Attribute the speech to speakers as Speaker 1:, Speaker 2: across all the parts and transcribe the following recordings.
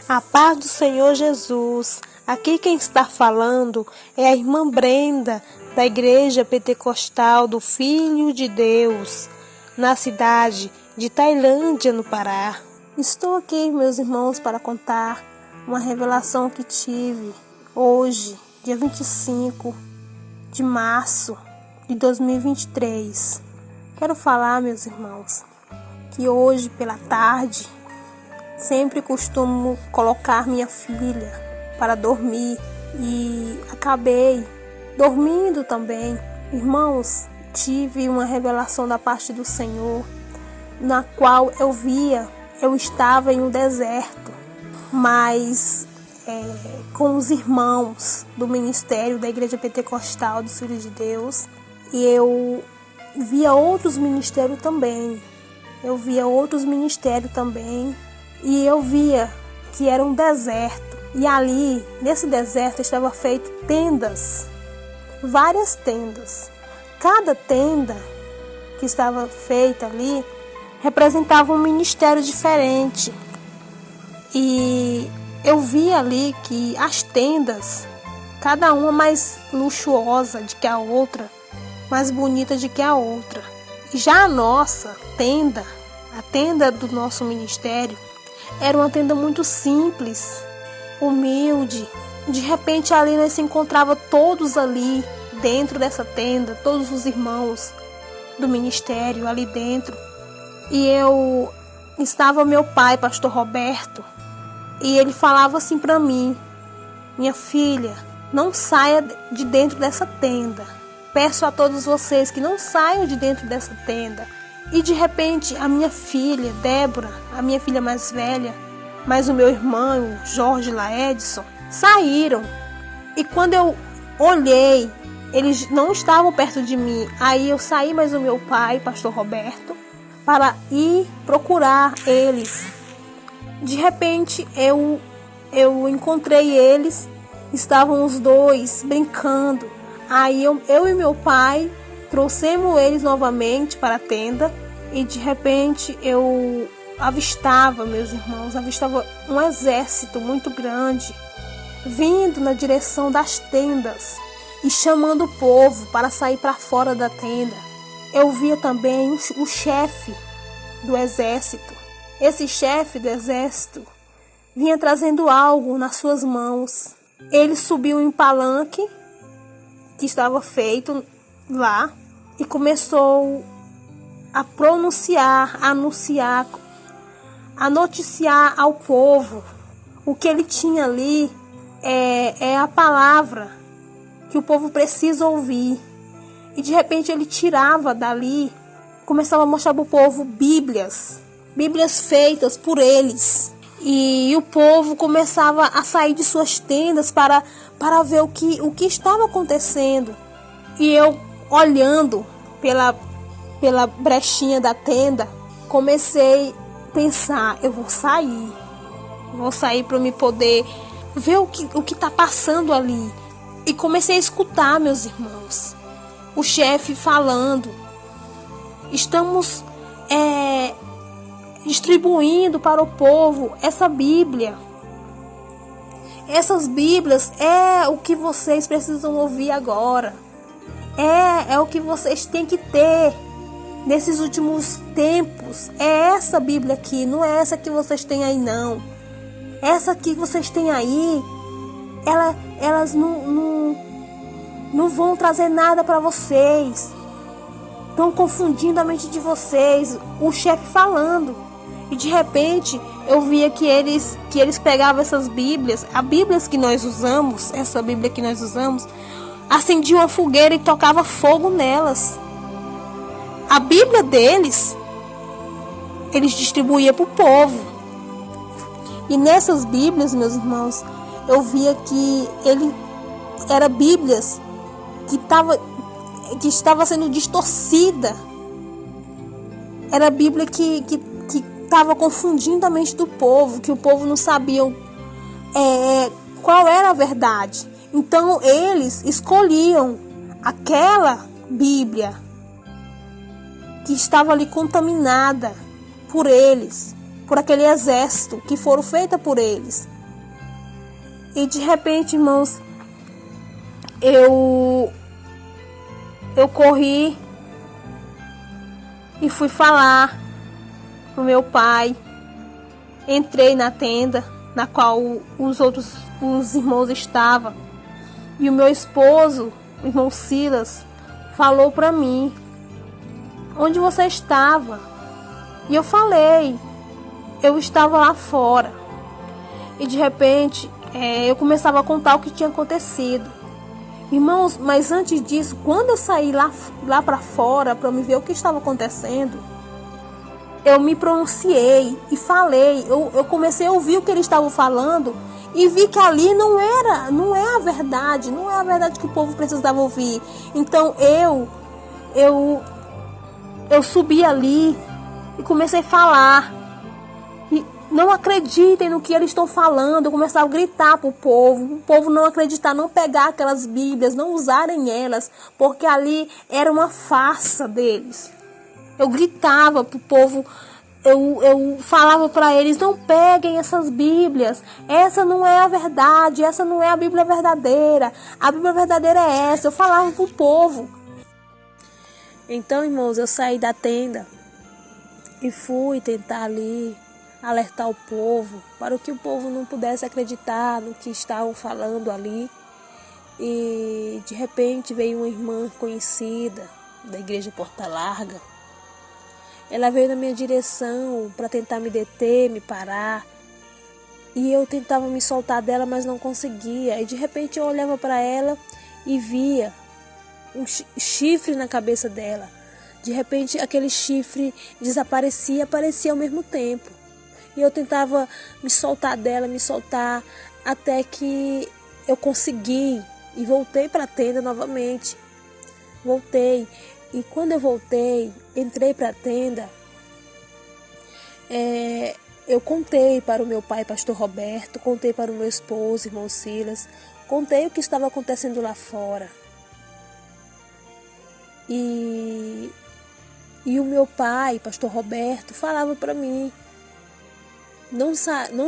Speaker 1: A paz do Senhor Jesus. Aqui quem está falando é a irmã Brenda, da Igreja Pentecostal do Filho de Deus, na cidade de Tailândia, no Pará. Estou aqui, meus irmãos, para contar uma revelação que tive hoje, dia 25 de março de 2023. Quero falar, meus irmãos, que hoje pela tarde sempre costumo colocar minha filha para dormir e acabei dormindo também. Irmãos, tive uma revelação da parte do Senhor, na qual eu estava em um deserto, mas com os irmãos do ministério da Igreja Pentecostal dos Filhos de Deus, e eu via outros ministérios também. E eu via que era um deserto. E ali, nesse deserto, estava feito tendas. Várias tendas. Cada tenda que estava feita ali representava um ministério diferente. E eu vi ali que as tendas, cada uma mais luxuosa do que a outra, mais bonita do que a outra. E já a nossa tenda, a tenda do nosso ministério, era uma tenda muito simples, humilde. De repente ali nós se encontrava todos ali dentro dessa tenda, todos os irmãos do ministério ali dentro. E estava meu pai, pastor Roberto, e ele falava assim para mim: minha filha, não saia de dentro dessa tenda. Peço a todos vocês que não saiam de dentro dessa tenda. E de repente a minha filha, Débora, a minha filha mais velha, mas o meu irmão, Jorge Laedson, saíram. E quando eu olhei, eles não estavam perto de mim. Aí eu saí mais o meu pai, pastor Roberto, para ir procurar eles. De repente eu encontrei eles, estavam os dois brincando. Aí eu e meu pai trouxemos eles novamente para a tenda e de repente eu avistava, meus irmãos, um exército muito grande vindo na direção das tendas e chamando o povo para sair para fora da tenda. Eu via também o chefe do exército. Esse chefe do exército vinha trazendo algo nas suas mãos. Ele subiu em um palanque que estava feito lá e começou a pronunciar, a anunciar, a noticiar ao povo. O que ele tinha ali é a palavra que o povo precisa ouvir. E de repente ele tirava dali, começava a mostrar para o povo Bíblias feitas por eles. E o povo começava a sair de suas tendas para ver o que estava acontecendo. E eu, olhando pela brechinha da tenda, comecei a pensar: eu vou sair para me poder ver o que está passando ali. E comecei a escutar, meus irmãos, o chefe falando: estamos distribuindo para o povo essa Bíblia. Essas Bíblias é o que vocês precisam ouvir agora. É o que vocês têm que ter nesses últimos tempos. É essa Bíblia aqui, não é essa que vocês têm aí, não. Essa que vocês têm aí, elas não vão trazer nada para vocês. Estão confundindo a mente de vocês. O chefe falando. E de repente eu via que eles pegavam essas Bíblias, a Bíblia que nós usamos, essa Bíblia que nós usamos, acendiam uma fogueira e tocava fogo nelas. A Bíblia deles, eles distribuíam para o povo. E nessas Bíblias, meus irmãos, eu via que era Bíblias que estava sendo distorcida. Era a Bíblia que estava confundindo a mente do povo, que o povo não sabia qual era a verdade. Então eles escolhiam aquela Bíblia que estava ali contaminada por eles, por aquele exército que foram feitas por eles. E de repente, irmãos, eu corri e fui falar pro meu pai. Entrei na tenda na qual os irmãos estavam. E o meu esposo, o irmão Silas, falou para mim: onde você estava? E eu falei: eu estava lá fora. E de repente, eu começava a contar o que tinha acontecido. Irmãos, mas antes disso, quando eu saí lá para fora para me ver o que estava acontecendo, eu me pronunciei e falei. Eu comecei a ouvir o que eles estavam falando e vi que ali não é a verdade, não é a verdade que o povo precisava ouvir. Então eu subi ali e comecei a falar. E não acreditem no que eles estão falando. Eu começava a gritar para o povo não acreditar, não pegar aquelas Bíblias, não usarem elas, porque ali era uma farsa deles. Eu gritava para o povo, eu falava para eles: não peguem essas Bíblias, essa não é a verdade, essa não é a Bíblia verdadeira, a Bíblia verdadeira é essa. Eu falava para o povo. Então, irmãos, eu saí da tenda e fui tentar ali alertar o povo, para que o povo não pudesse acreditar no que estavam falando ali. E de repente veio uma irmã conhecida da igreja Porta Larga. Ela veio na minha direção para tentar me deter, me parar. E eu tentava me soltar dela, mas não conseguia. E de repente eu olhava para ela e via um chifre na cabeça dela. De repente aquele chifre desaparecia e aparecia ao mesmo tempo. E eu tentava me soltar dela, até que eu consegui. E voltei para a tenda novamente. Voltei. E quando eu voltei, entrei para a tenda, eu contei para o meu pai, pastor Roberto, contei para o meu esposo, irmão Silas, contei o que estava acontecendo lá fora. E o meu pai, pastor Roberto, falava para mim: não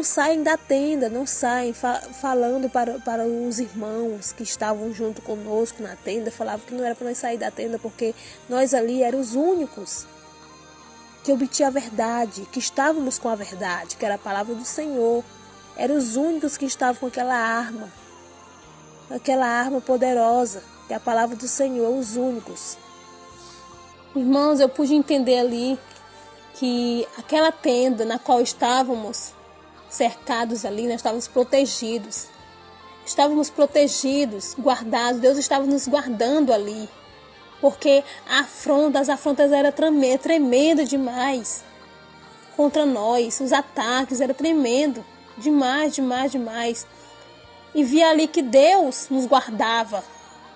Speaker 1: saem da tenda, não saem, falando para os irmãos que estavam junto conosco na tenda. Falavam que não era para nós sair da tenda, porque nós ali éramos os únicos que obtinham a verdade, que estávamos com a verdade, que era a palavra do Senhor. Eram os únicos que estavam com aquela arma poderosa, que é a palavra do Senhor, os únicos. Irmãos, eu pude entender ali que aquela tenda na qual estávamos cercados ali, nós estávamos protegidos. Estávamos protegidos, guardados. Deus estava nos guardando ali. Porque as afrontas eram tremendo demais contra nós. Os ataques eram tremendo demais. E via ali que Deus nos guardava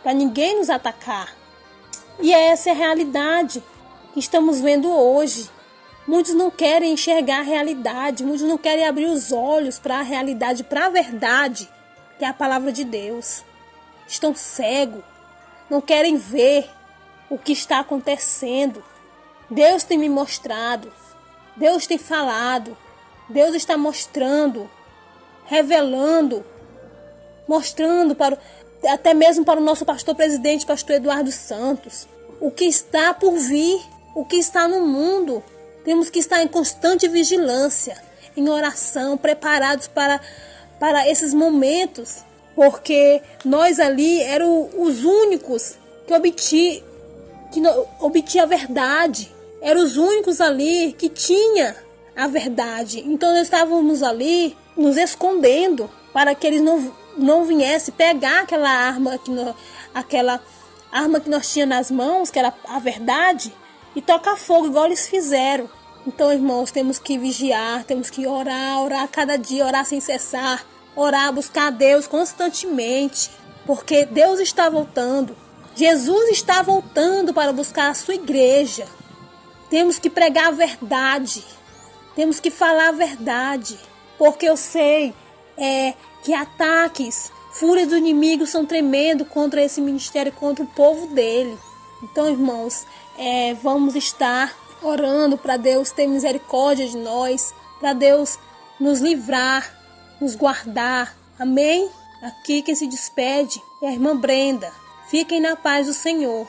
Speaker 1: para ninguém nos atacar. E essa é a realidade que estamos vendo hoje. Muitos não querem enxergar a realidade, muitos não querem abrir os olhos para a realidade, para a verdade, que é a palavra de Deus. Estão cegos, não querem ver o que está acontecendo. Deus tem me mostrado, Deus tem falado, Deus está mostrando, revelando, mostrando até mesmo para o nosso pastor presidente, pastor Eduardo Santos, o que está por vir, o que está no mundo. Temos que estar em constante vigilância, em oração, preparados para esses momentos, porque nós ali éramos os únicos que obtinha a verdade. Eram os únicos ali que tinha a verdade. Então nós estávamos ali nos escondendo para que eles não viessem pegar aquela arma que nós tínhamos nas mãos, que era a verdade, e tocar fogo, igual eles fizeram. Então, irmãos, temos que vigiar, temos que orar cada dia, orar sem cessar, orar, buscar a Deus constantemente, porque Deus está voltando. Jesus está voltando para buscar a sua igreja. Temos que pregar a verdade, temos que falar a verdade, porque eu sei que ataques, fúria do inimigo são tremendos contra esse ministério, contra o povo dele. Então, irmãos, vamos estar orando para Deus ter misericórdia de nós, para Deus nos livrar, nos guardar. Amém? Aqui quem se despede é a irmã Brenda. Fiquem na paz do Senhor.